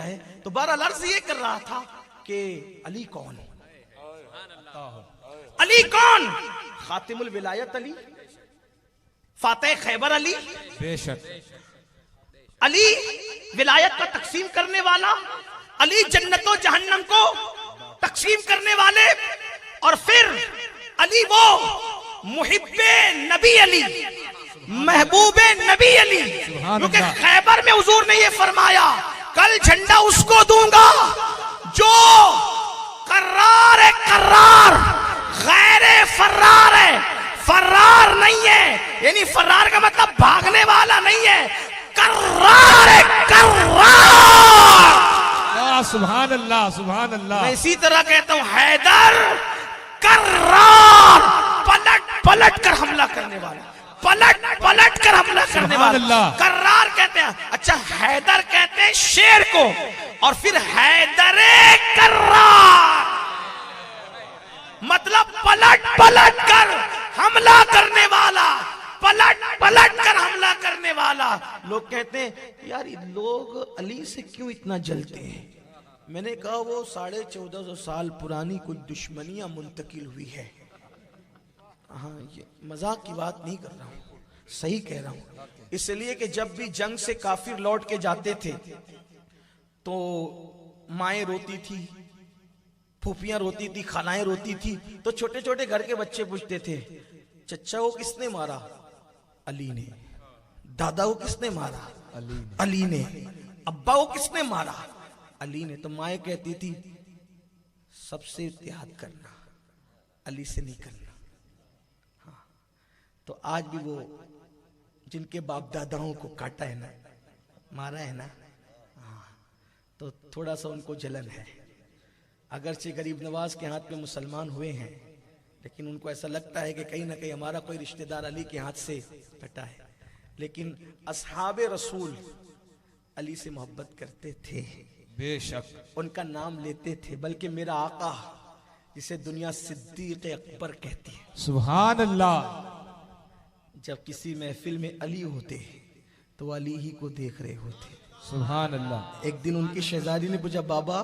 ہے. تو بہرحال عرض یہ کر رہا تھا کہ علی کون؟ علی کون؟ خاتم الولایت علی، فاتح خیبر علی، بے شک علی ولایت کا تقسیم کرنے والا، علی جنت و جہنم کو تقسیم کرنے والے، اور پھر علی وہ محب نبی علی، محبوب نبی علی. کیونکہ خیبر میں حضور نے یہ فرمایا کل جھنڈا اس کو دوں گا جو قرار ہے، قرار غیر فرار ہے، فرار نہیں ہے، یعنی فرار کا مطلب بھاگنے والا نہیں ہے، قرار ہے، قرار. سبحان اللہ سبحان اللہ. میں اسی طرح کہتا ہوں حیدر قرار، پلٹ پلٹ کر حملہ کرنے والا، پلٹ پلٹ کر حملہ کرنے والا، قرار کہتے ہیں. اچھا حیدر کہتے ہیں شیر کو، اور پھر حیدر قرار مطلب پلٹ پلٹ کر حملہ کرنے والا، پلٹ پلٹ کر حملہ کرنے والا. لوگ کہتے ہیں یار لوگ علی سے کیوں اتنا جلتے ہیں؟ میں نے کہا وہ 1450 سال پرانی کچھ دشمنیاں منتقل ہوئی ہے. ہاں یہ مذاق کی بات نہیں کر رہا ہوں، صحیح کہہ رہا ہوں. اس لیے کہ جب بھی جنگ سے کافر لوٹ کے جاتے تھے تو مائیں روتی تھی، پھوپیاں روتی تھی، خالائیں روتی تھی، تو چھوٹے چھوٹے گھر کے بچے پوچھتے تھے چچا وہ کس نے مارا؟ علی نے. دادا وہ کس نے مارا؟ علی نے. ابا وہ کس نے مارا؟ علی نے. تو مائیں کہتی تھی سب سے اتحاد کرنا، علی سے نہیں کرنا. ہاں تو آج بھی وہ جن کے باپ داداؤں کو کاٹا ہے نا، مارا ہے نا، ہاں تو تھوڑا سا ان کو جلن ہے. اگرچہ غریب نواز کے ہاتھ میں مسلمان ہوئے ہیں، لیکن ان کو ایسا لگتا ہے کہ کہیں نہ کہیں ہمارا کوئی رشتہ دار علی کے ہاتھ سے کٹا ہے. لیکن اصحاب رسول علی سے محبت کرتے تھے، بے شک ان کا نام لیتے تھے. بلکہ میرا آقا جسے دنیا صدیق اکبر کہتی ہے، سبحان اللہ، جب کسی محفل میں علی ہوتے تو علی ہی کو دیکھ رہے ہوتے. سبحان اللہ. ایک دن ان کی شہزادی نے پوچھا بابا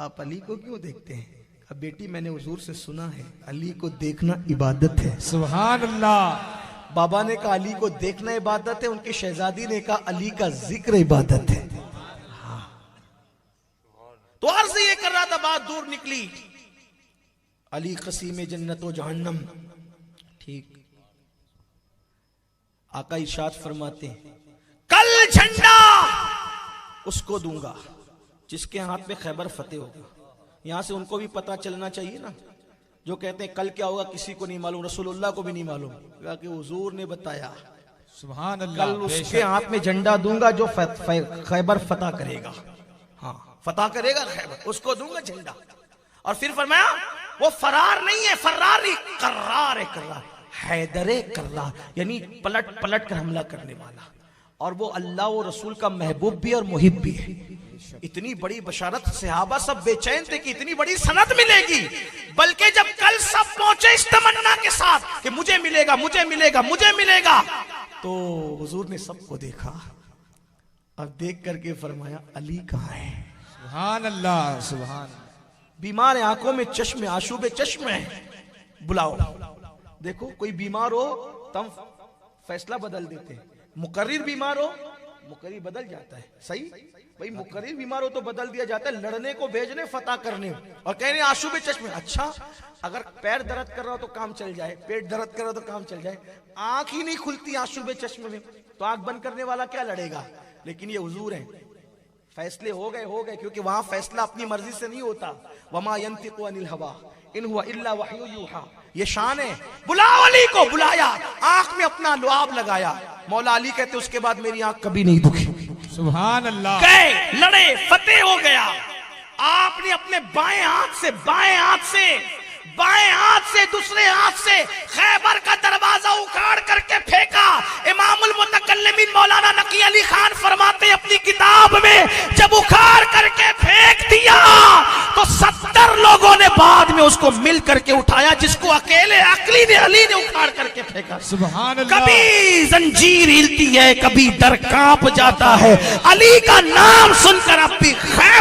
آپ علی کو کیوں دیکھتے ہیں؟ اب بیٹی میں نے حضور سے سنا ہے علی کو دیکھنا عبادت ہے. سبحان اللہ. بابا نے کہا علی کو دیکھنا عبادت ہے، ان کی شہزادی نے کہا علی کا ذکر عبادت ہے. تو عرض یہ کر رہا تھا، بات دور نکلی. علی قسیم جنت و جہنم. ٹھیک، آقا ارشاد فرماتے ہیں کل جھنڈا اس کو دوں گا جس کے ہاتھ میں خیبر فتح ہوگا. یہاں سے ان کو بھی پتا چلنا چاہیے نا، جو کہتے ہیں کل کیا ہوگا کسی کو نہیں معلوم، رسول اللہ کو بھی نہیں معلوم، کہ حضور نے بتایا سبحان اللہ. کل اس کے ہاتھ میں جھنڈا دوں گا جو خیبر فتح کرے گا. ہاں فتح کرے گا خیبر، اس کو دوں گا جھنڈا. اور پھر فرمایا وہ فرار نہیں ہے، فرار نہیں، قرار ہے، قرار حیدر قرار، یعنی پلٹ پلٹ کر حملہ کرنے والا. اور وہ اللہ و رسول کا محبوب بھی اور محب بھی ہے. اتنی بڑی بشارت، صحابہ سب بے چین تھے کہ اتنی بڑی سند ملے گی. بلکہ جب کل سب پہنچے اس تمنا کے ساتھ کہ مجھے ملے گا، مجھے ملے گا، مجھے ملے گا، تو حضور نے سب کو دیکھا اور دیکھ کر کے فرمایا علی کہاں ہے؟ سبحان اللہ. سبحان. بیمار ہیں، آنکھوں میں چشم، آشوب چشم ہے، بلاؤ. دیکھو کوئی بیمار ہو تم فیصلہ بدل دیتے ہیں. مقرر بیمار ہو مقرر بدل جاتا ہے. صحیح بھائی، مقرر بیمار ہو تو بدل دیا جاتا ہے، لڑنے کو بھیجنے، فتح کرنے. اور کہہ رہے ہیں آشوب چشم. اچھا اگر پیر درد کر رہا ہو تو کام چل جائے، پیٹ درد کر رہا ہو تو کام چل جائے، آنکھ ہی نہیں کھلتی آشوب چشم میں تو آنکھ بند کرنے والا کیا لڑے گا؟ لیکن یہ حضور ہیں، فیصلے ہو گئے، کیونکہ وہاں فیصلہ اپنی مرضی سے نہیں ہوتا. وما ينطق عن الهوى ان هو الا وحی یوحی. یہ شان ہے. بلاؤ علی کو. بلایا، آنکھ میں اپنا لعاب لگایا. مولا علی کہتے اس کے بعد میری آنکھ کبھی نہیں دکھی. سبحان اللہ. گئے، لڑے، فتح ہو گیا. آپ نے اپنے بائیں ہاتھ سے دوسرے ہاتھ سے خیبر کا دروازہ اکھاڑ کر کے پھینکا. امام المتکلمین مولانا نقی علی خان فرماتے ہیں اپنی کتاب میں، جب اکھاڑ کر کے پھینک دیا تو 70 لوگوں نے بعد میں اس کو مل کر کے اٹھایا، جس کو اکیلے علی نے اکھاڑ کر کے پھینکا. سبحان اللہ. کبھی زنجیر ہلتی ہے، کبھی در کانپ جاتا ہے. علی کا نام سن کر اب بھی خیبر